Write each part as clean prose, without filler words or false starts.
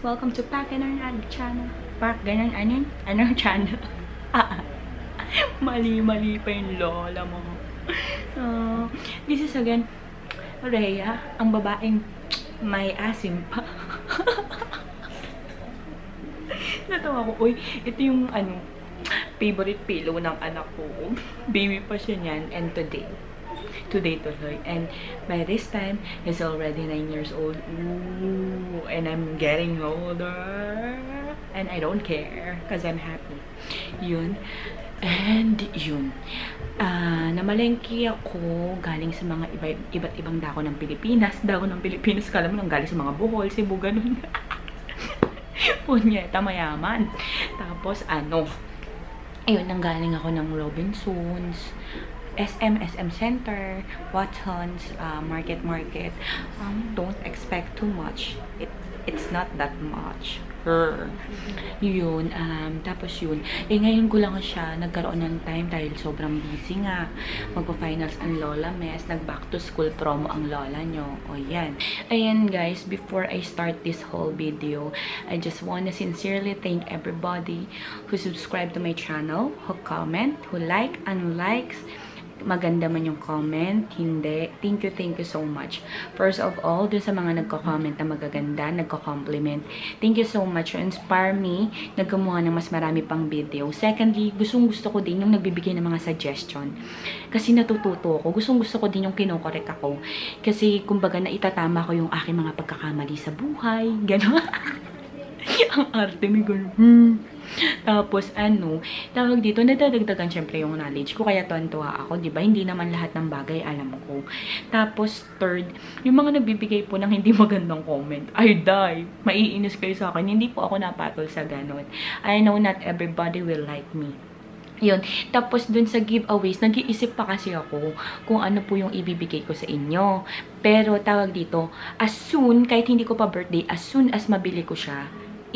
Welcome to Pak Ganun Channel. Pak Ganun Anong channel? Mali pa yung lola mo. This is again Rhea, ang babaeng may asim pa. Natawa ko, uy, ito yung favorite pillow ng anak ko. Baby pa siya niyan, and today tuloy. And by this time, he's already 9 years old. Ooh, and I'm getting older. And I don't care, because I'm happy. Yun. And yun. Namalengke ako galing sa mga iba't ibang dako ng Pilipinas. Kala mo nang galing sa mga Bohol, Cebu, ganun. Punyeta, mayaman. Tapos, ayun, nanggaling ako ng Robinsons, SM Center, Watsons, Market. Don't expect too much. It's not that much. Yun, tapos yun. Ngayon ko lang siya nagkaroon ng time dahil sobrang busy nga. Magpa-finals ang lola mes. Nag-back to school promo ang lola nyo. O yan. Ayan guys, before I start this whole video, I just wanna sincerely thank everybody who subscribe to my channel, who comment, who like, unlikes. Maganda man yung comment, hindi. Thank you so much. First of all, dun sa mga nagko-comment na magaganda, nagko-compliment, thank you so much. You inspire me na gumawa ng mas marami pang video. Secondly, gusto ko din yung nagbibigay ng mga suggestion. Kasi natututo ako. Gusto ko din yung kinokorek ako. Kasi, kumbaga, naitatama ko yung aking mga pagkakamali sa buhay. Gano'n. Ang arte may gano'n. Tapos, tawag dito, nadadagdagan syempre yung knowledge ko, kaya tuwa ako, diba? Hindi naman lahat ng bagay alam ko. Tapos, third, yung mga nagbibigay po ng hindi magandang comment, I die. Maiinis kayo sa akin. Hindi po ako napatol sa ganon. I know not everybody will like me. Yun. Tapos, dun sa giveaways, nag-iisip pa kasi ako kung ano po yung ibibigay ko sa inyo. Pero, tawag dito, as soon, kahit hindi ko pa birthday, as soon as mabili ko siya,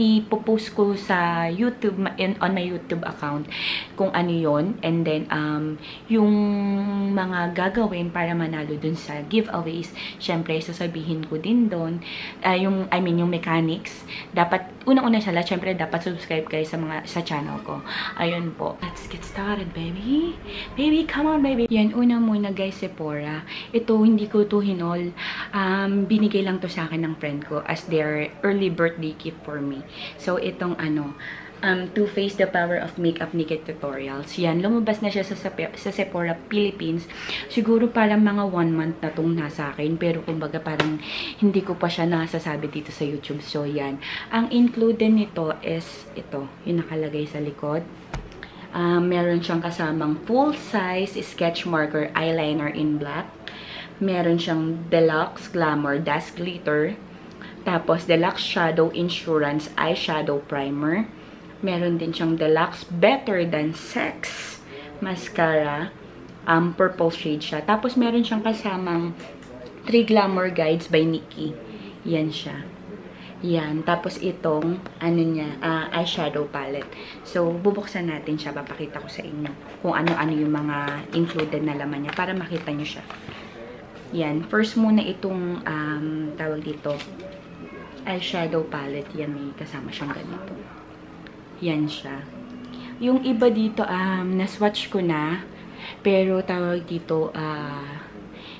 ipopost ko sa YouTube, on my YouTube account, kung ano yon. And then, yung mga gagawin para manalo dun sa giveaways, syempre, sasabihin ko din dun, yung mechanics. Dapat, unang-una siya, syempre, dapat subscribe kayo sa channel ko. Ayun po. Let's get started, baby. Baby, come on, baby. Yan, una muna, guys, Sephora. Ito, hindi ko to hinol. Binigay lang to sa akin ng friend ko as their early birthday gift for me. So, itong Too Faced The Power of Makeup Naked Tutorials. Yan, lumabas na siya sa Sephora Philippines. Siguro parang mga 1 month na tong nasa akin. Pero kumbaga parang hindi ko pa siya nasasabi dito sa YouTube. So, yan. Ang included nito is ito, yung nakalagay sa likod. Meron siyang kasamang full-size sketch marker eyeliner in black. Meron siyang Deluxe Glamour Dust Glitter. Tapos, Deluxe Shadow Insurance Eyeshadow Primer. Meron din siyang Deluxe Better Than Sex Mascara. Purple shade siya. Tapos, meron siyang kasamang 3 Glamour Guides by Nikki. Yan siya. Yan. Tapos, itong, eyeshadow palette. So, bubuksan natin siya. Papakita ko sa inyo kung ano-ano yung mga included na laman niya para makita nyo siya. Yan. First muna itong, tawag dito, eyeshadow palette. Yan, may kasama siyang ganito. Yan siya. Yung iba dito, na-swatch ko na. Pero, tawag dito,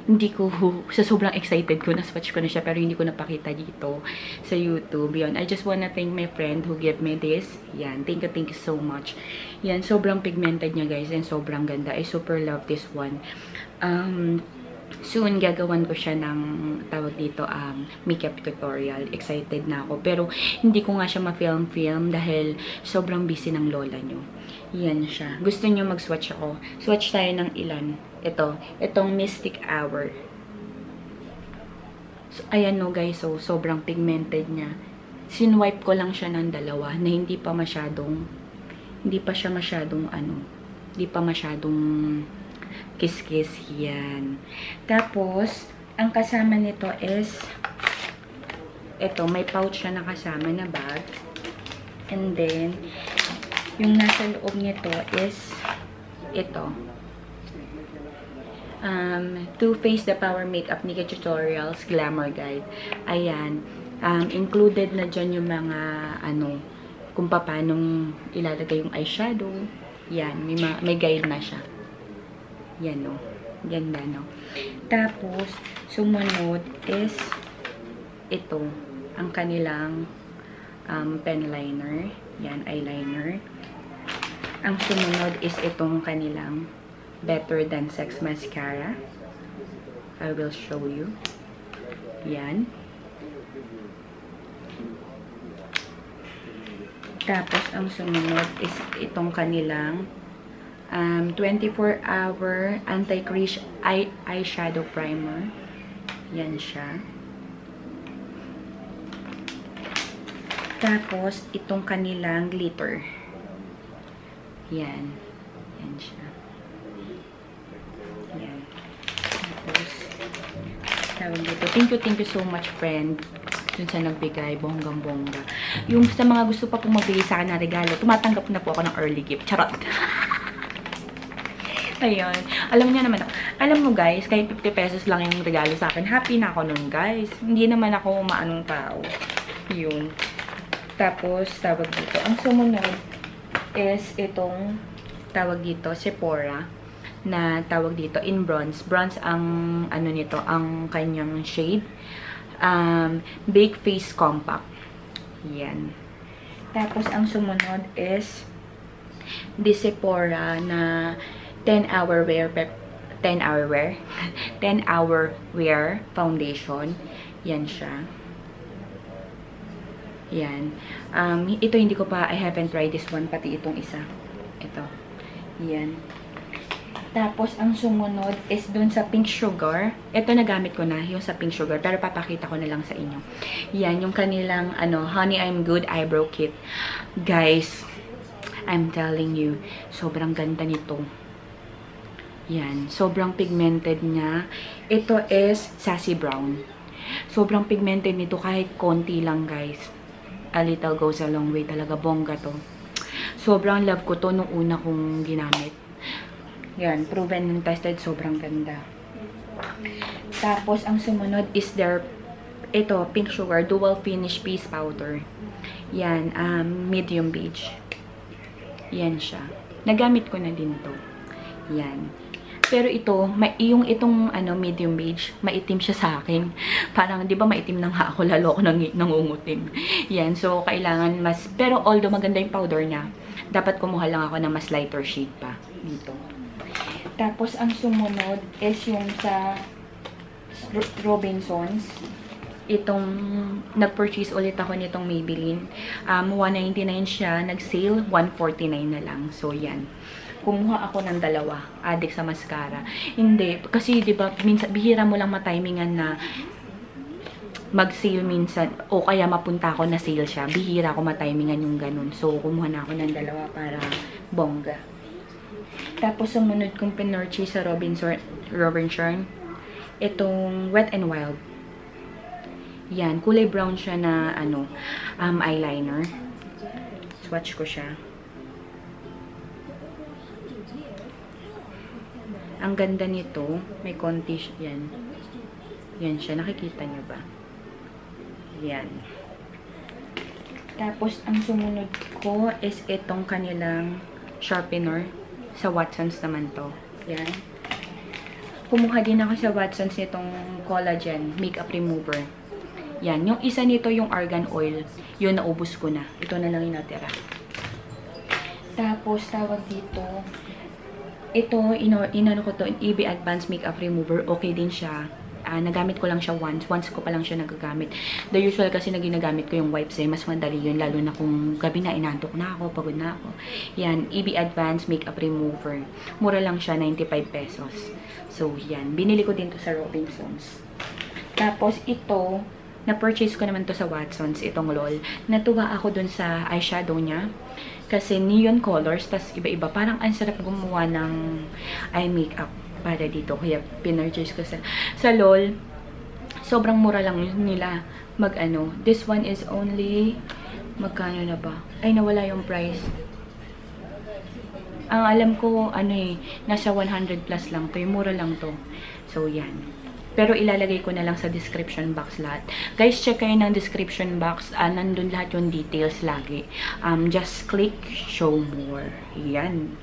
hindi ko, sa sobrang excited ko, na-swatch ko na siya. Pero, hindi ko napakita dito sa YouTube. Yan. I just wanna thank my friend who gave me this. Yan. Thank you so much. Yan. Sobrang pigmented niya, guys. And sobrang ganda. I super love this one. Soon, gagawan ko siya ng, tawag dito, makeup tutorial. Excited na ako. Pero, hindi ko nga siya ma-film dahil sobrang busy ng lola nyo. Yan siya. Gusto nyo mag-swatch ako? Swatch tayo ng ilan. Itong Mystic Hour. So, ayan no guys. So, sobrang pigmented niya. Sinwipe ko lang siya ng dalawa na hindi pa masyadong kiss-kiss. Yan. Tapos, ang kasama nito is ito, may pouch siya na kasama na bag. And then, yung nasa loob nito is ito. Too Faced The Power Makeup Naked Tutorials Glamour Guide. Ayan. Included na dyan yung mga, kung paano ilalagay yung eyeshadow. Yan, may guide na siya. Yan, no. Ganda, no. Tapos, sumunod is ito, ang kanilang pen liner. Yan, eyeliner. Ang sumunod is itong kanilang Better Than Sex mascara. I will show you. Yan. Tapos, ang sumunod is itong kanilang 24-hour anti-crease eyeshadow primer. Yan siya. Tapos, itong kanilang glitter. Yan. Yan siya. Yan. Tapos, tawag dito. Thank you so much, friend. Dun sa nagbigay, bonggang-bongga. Yung sa mga gusto pa pong magbigay sa akin na regalo, tumatanggap na po ako ng early gift. Charot! Ayun. Alam niya naman ako. Alam mo guys, kahit 50 pesos lang yung regalo sa akin, happy na ako nun guys. Hindi naman ako maanong tao. Yun. Tapos, tawag dito. Ang sumunod is itong, tawag dito, Sephora. Na tawag dito, in bronze. Bronze ang, nito, ang kanyang shade. Big Face Compact. Yan. Tapos, ang sumunod is the Sephora na 10-hour wear foundation. Yan siya. Yan. Ito hindi ko pa, I haven't tried this one, pati itong isa. Ito. Yan. Tapos, ang sumunod is dun sa Pink Sugar. Ito nagamit ko na, yung sa Pink Sugar. Pero papakita ko na lang sa inyo. Yan, yung kanilang, Honey I'm Good Eyebrow Kit. Guys, I'm telling you, sobrang ganda nito. Yan, sobrang pigmented niya. Ito is Sassy Brown. Sobrang pigmented nito kahit konti lang, guys. A little goes a long way. Talaga, bongga to. Sobrang love ko to nung una kong ginamit. Yan, proven and tested. Sobrang ganda. Tapos, ang sumunod is ito, Pink Sugar Dual Finish Piece Powder. Yan, medium beige. Yan siya. Nagamit ko na din to. Yan. Pero ito, yung itong medium beige, maitim siya sa akin. Parang, di ba maitim na nga ako, lalo ako nangungutim. Yan, so kailangan mas, pero although maganda yung powder niya, dapat kumuha lang ako ng mas lighter shade pa dito. Tapos, ang sumunod is yung sa Robinsons. Itong, nag-purchase ulit ako nitong Maybelline. 199 siya, nag-sale, 149 na lang. So, yan. Kumuha ako ng dalawa, adik sa mascara. Hindi, kasi 'di ba, minsan bihira mo lang matimingan na mag-sale minsan o kaya mapunta ako na sale siya. Bihira ako matimingan yung ganun. So kumuha na ako ng dalawa para bongga. Tapos sumunod kong pinurchase sa Robinson, itong Wet n Wild. Yan, kulay brown siya na eyeliner. Swatch ko siya. Ang ganda nito, may konti yan. Yan siya, nakikita nyo ba? Yan. Tapos, ang sumunod ko is itong kanilang sharpener. Sa Watsons naman to. Yan. Kumuha din ako sa Watsons nitong collagen makeup remover. Yan. Yung isa nito, yung argan oil. Yun, naubos ko na. Ito na lang yung natira. Tapos, tawag dito, ito, inano ko to, EB Advanced Makeup Remover. Okay din siya. Nagamit ko lang siya once. Once ko pa lang siya nagagamit. The usual kasi na ginagamit ko yung wipes mas madali yun. Lalo na kung gabi na, inantok na ako, pagod na ako. Yan, EB Advanced Makeup Remover. Mura lang siya, 95 pesos. So, yan. Binili ko din to sa Robinsons. Tapos, ito, na-purchase ko naman to sa Watsons, itong LOL. Natuwa ako dun sa eyeshadow niya. Kasi neon colors, tas iba-iba. Parang ang sarap gumawa ng eye makeup para dito. Kaya pinurchase ko sa LOL. Sobrang mura lang nila This one is only, magkano na ba? Ay, nawala yung price. Ang alam ko, nasa 100 plus lang to. Yung mura lang to. So, yan. Pero ilalagay ko na lang sa description box lahat. Guys, check kayo ng description box. Nandun lahat yung details lagi. Just click show more. Yan.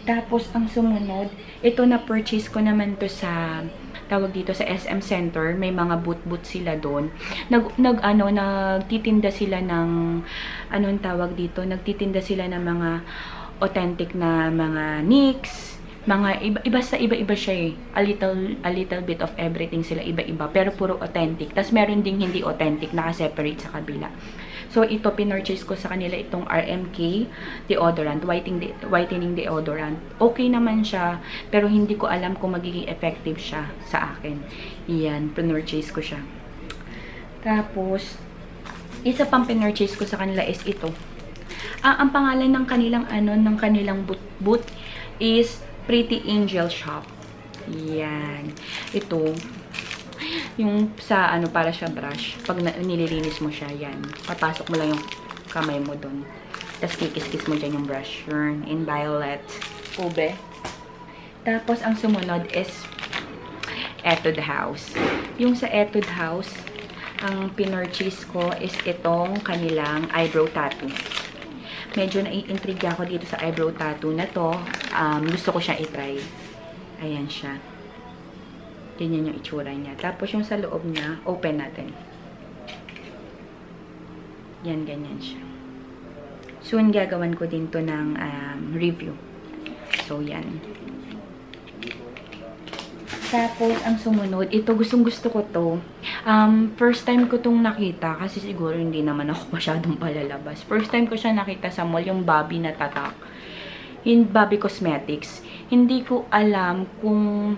Tapos, ang sumunod, ito na purchase ko naman to sa tawag dito sa SM Center. May mga boot sila doon. Nagtitinda sila ng anong tawag dito? Nagtitinda sila ng mga authentic na mga nicks, mga iba-iba siya eh. A little bit of everything sila, iba-iba, pero puro authentic. Tapos meron ding hindi authentic, naka-separate sa kabila. So, ito, pinurchase ko sa kanila itong RMK deodorant, whitening deodorant. Okay naman siya, pero hindi ko alam kung magiging effective siya sa akin. Iyan, pinurchase ko siya. Tapos, isa pang pinurchase ko sa kanila is ito. Ang pangalan ng kanilang boot is Pretty Angel Shop. Yan. Ito. Yung sa para siya brush. Pag nililinis mo siya, yan. Papasok mo lang yung kamay mo dun. Tapos kikis-kis mo dyan yung brush. Yun. In violet. Ube. Tapos, ang sumunod is Etude House. Yung sa Etude House, ang pinurchase ko is itong kanilang eyebrow tattoo. Medyo nai-intriga ako dito sa eyebrow tattoo na to. Gusto ko siya i-try. Ayan siya. Ganyan yung itsura niya. Tapos yung sa loob niya, open natin. Yan, ganyan siya. Soon, gagawan ko din to ng review. So, yan. Tapos, ang sumunod, ito, gustong-gusto ko to. First time ko tong nakita, kasi siguro hindi naman ako masyadong palalabas. First time ko siya nakita sa mall, yung Bobby na tatak. Yung Bobby Cosmetics. Hindi ko alam kung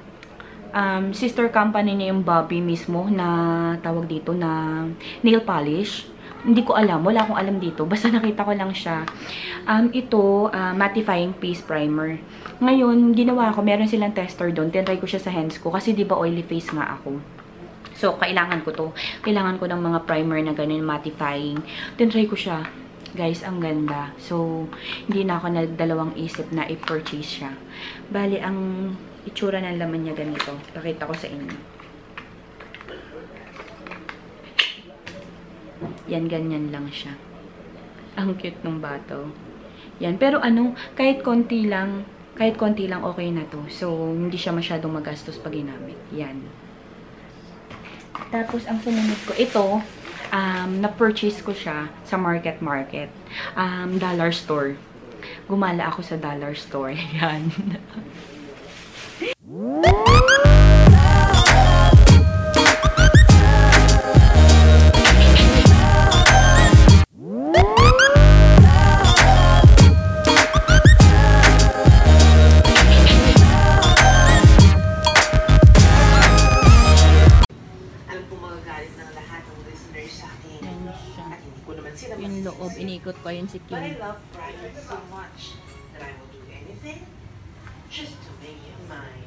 sister company niya yung Bobby mismo na tawag dito na nail polish. Hindi ko alam. Wala akong alam dito. Basta nakita ko lang siya. Ito, mattifying face primer. Ngayon, ginawa ko, meron silang tester doon. Tinry ko siya sa hands ko. Kasi diba oily face nga ako. So, kailangan ko to. Kailangan ko ng mga primer na ganun, mattifying. Tinry ko siya. Guys, ang ganda. So, hindi na ako nagdalawang isip na i-purchase siya. Bali, ang itsura ng laman niya ganito. Pakita ko sa inyo. Yan, ganyan lang siya. Ang cute ng bottle. Yan. Pero kahit konti lang okay na to. So, hindi siya masyadong magastos pag ginamit. Yan. Tapos, ang sumunod ko, ito, na-purchase ko siya sa Market. Dollar store. Gumala ako sa dollar store. Yan. Yung loob, inikot ko yung si Kim. But I love Brian so much that I will do anything just to make him mine.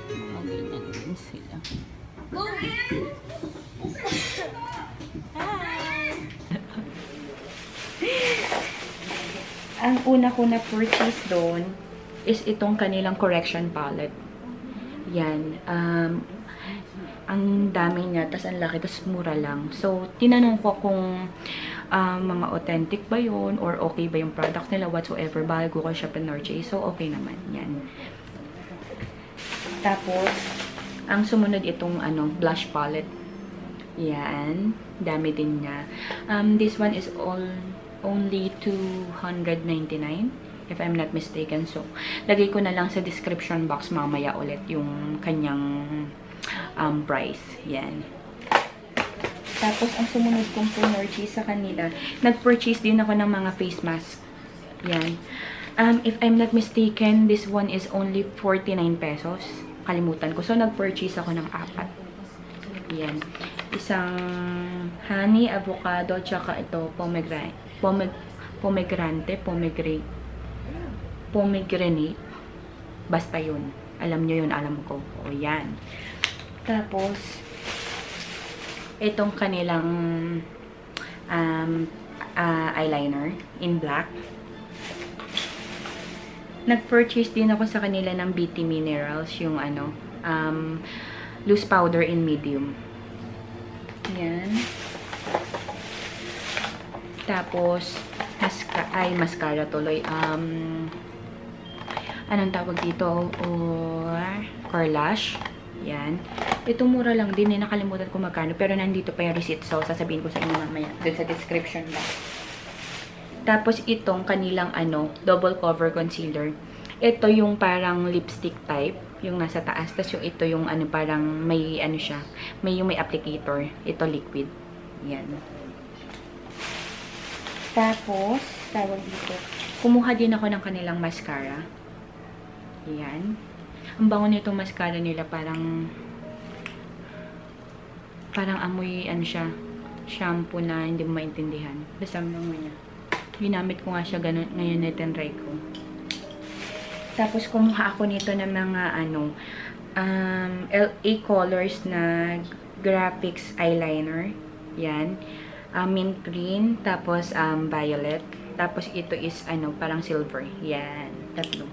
Mga ganyan din sila. Ang una ko na purchase doon is itong kanilang correction palette. Yan. Ang dami niya, tas ang laki, tas mura lang. So, tinanong ko kung mga authentic ba yun, or okay ba yung product nila, whatsoever, bago ko siya pinurchase. So, okay naman. Yan. Tapos, ang sumunod itong blush palette. Yan. Dami din niya. This one is only $299. If I'm not mistaken. So, lagay ko na lang sa description box mamaya ulit yung kanyang price. Yan. Tapos, ang sumunod kong purchase sa kanila, nag-purchase din ako ng mga face mask. Yan. If I'm not mistaken, this one is only 49 pesos. Kalimutan ko. So, nag-purchase ako ng 4. Yan. Isang honey, avocado, tsaka ito, pomegranate. Basta yun. Alam nyo yun, alam ko. O, yan. Tapos, itong kanilang eyeliner in black. Nag-purchase din ako sa kanila ng BT Minerals, yung ano, loose powder in medium. Yan. Tapos, mascara tuloy. Anong tawag dito? Core lash. Yan. Ito mura lang din. Nakalimutan ko magkano. Pero nandito pa yung receipt. So, sasabihin ko sa inyo mamaya. Dun sa description box. Tapos, itong kanilang double cover concealer. Ito yung parang lipstick type. Yung nasa taas. Tapos, yung ito yung parang may siya. May applicator. Ito liquid. Yan. Tapos, tawag dito. Kumuha din ako ng kanilang mascara. Yan. Ang bango nitong mascara nila, parang amoy, siya, shampoo na hindi mo maintindihan. Basta ang bango niya. Ginamit ko nga siya ganun, ngayon na tinry ko. Tapos, kumuha ako nito ng mga, LA Colors na graphics eyeliner. Yan. Mint green, tapos, violet. Tapos, ito is, parang silver. Yan. Tatlo.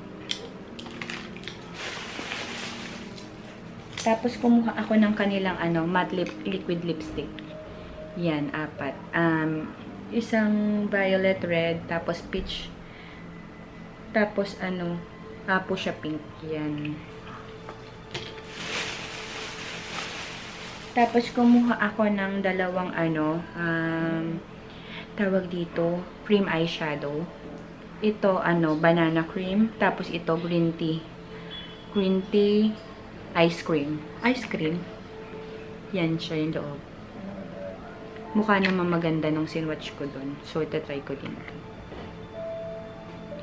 Tapos, kumuha ako ng kanilang, matte liquid lipstick. Yan, 4. Isang violet red, tapos peach. Tapos, fuchsia pink. Yan. Tapos, kumuha ako ng dalawang, tawag dito, cream eyeshadow. Ito, banana cream. Tapos, ito, green tea. Green tea, ice cream. Ice cream. Yan siya yung loob. Mukha naman maganda nung sinwatch ko dun. So, itatry ko din ito.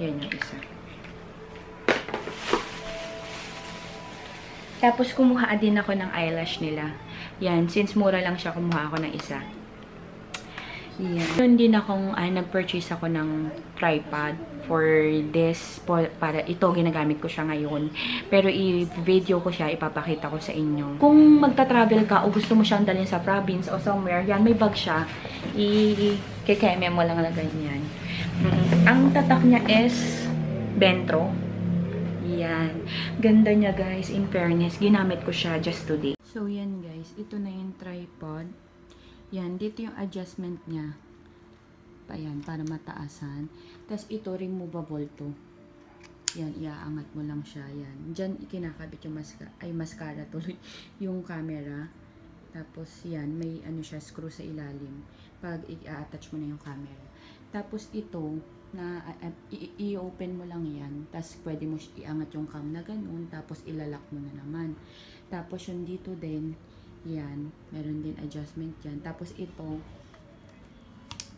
Yan yung isa. Tapos, kumuha din ako ng eyelash nila. Yan. Since mura lang siya, kumuha ako ng isa. Yan. Doon din akong, nag-purchase ako ng tripod for this. Para ito, ginagamit ko siya ngayon. Pero i-video ko siya, ipapakita ko sa inyo. Kung magta-travel ka o gusto mo siyang dalhin sa province o somewhere, yan, may bag siya. Kikeme mo lang na ganyan. Ang tatak niya is Bentro. Yan. Ganda niya, guys. In fairness, ginamit ko siya just today. So, yan, guys. Ito na yung tripod. Yan. Dito yung adjustment niya. Ayan, para mataasan. Tapos, ito, removable to. Yan, iaangat mo lang siya. Yan. Diyan, ikinakabit yung mascara tuloy. Yung camera. Tapos, yan. May, siya, screw sa ilalim. Pag i-attach mo na yung camera. Tapos, ito, na i-open mo lang yan. Tapos, pwede mo iangat yung cam na ganun. Tapos, ilalak mo na naman. Tapos, yung dito din, yan. Meron din adjustment yan. Tapos, ito,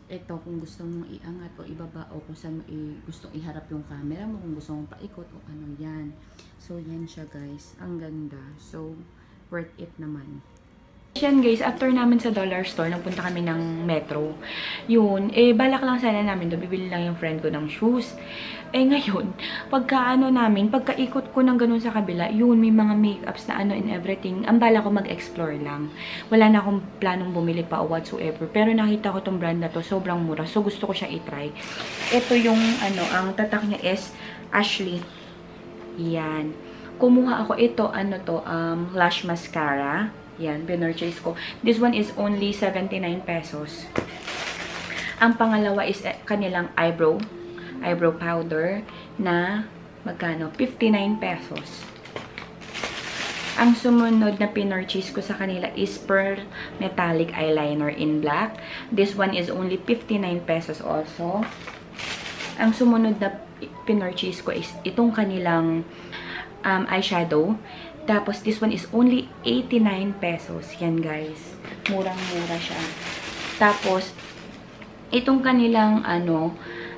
kung gusto mong iangat o ibaba o kung saan mo gusto iharap yung camera mo, kung gusto mong paikot o yan. So, yan siya, guys. Ang ganda. So, worth it naman. Yan, guys, after namin sa dollar store, nagpunta kami ng Metro. Yun, balak lang sana namin doon, bibili lang yung friend ko ng shoes. Ngayon, pagkaikot ko ng ganun sa kabila, yun, may mga makeups na and everything. Ang bala ko mag-explore lang. Wala na akong planong bumili pa o whatsoever. Pero nakita ko tong brand na to, sobrang mura. So, gusto ko siya i-try. Ito yung, ang tatak niya is Ashley. Yan. Kumuha ako ito, lash mascara. Yan, pinurchase ko. This one is only 79 pesos. Ang pangalawa is kanilang eyebrow powder na magkano? 59 pesos. Ang sumunod na pinurchase ko sa kanila is Pearl Metallic Eyeliner in black. This one is only 59 pesos also. Ang sumunod na pinurchase ko is itong kanilang eyeshadow. Tapos, this one is only 89 pesos. Yan, guys. Murang-mura siya. Tapos, itong kanilang,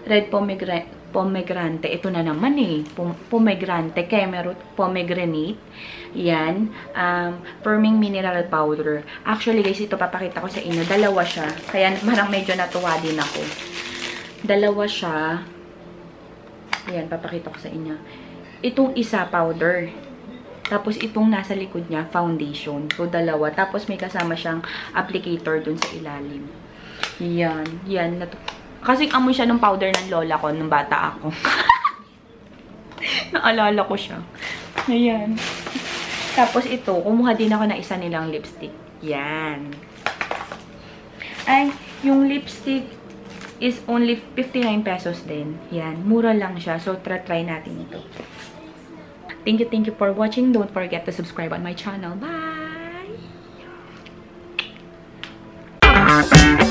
red pomegranate. Ito na naman pomegranate. Pomegranate. Yan. Firming mineral powder. Actually, guys, ito papakita ko sa inyo. Dalawa siya. Kaya, parang medyo natuwa din ako. Dalawa siya. Yan, papakita ko sa inyo. Itong isa, powder. Tapos, itong nasa likod niya, foundation. So, dalawa. Tapos, may kasama siyang applicator dun sa ilalim. Yan. Yan. Kasi amoy siya ng powder ng lola ko nung bata ako. Naalala ko siya. Ayan. Tapos ito, kumuha din ako ng isa nilang lipstick. Yan. Ay, yung lipstick is only 59 pesos din. Yan. Mura lang siya. So, try natin ito. Thank you for watching. Don't forget to subscribe on my channel. Bye! Yeah, baby.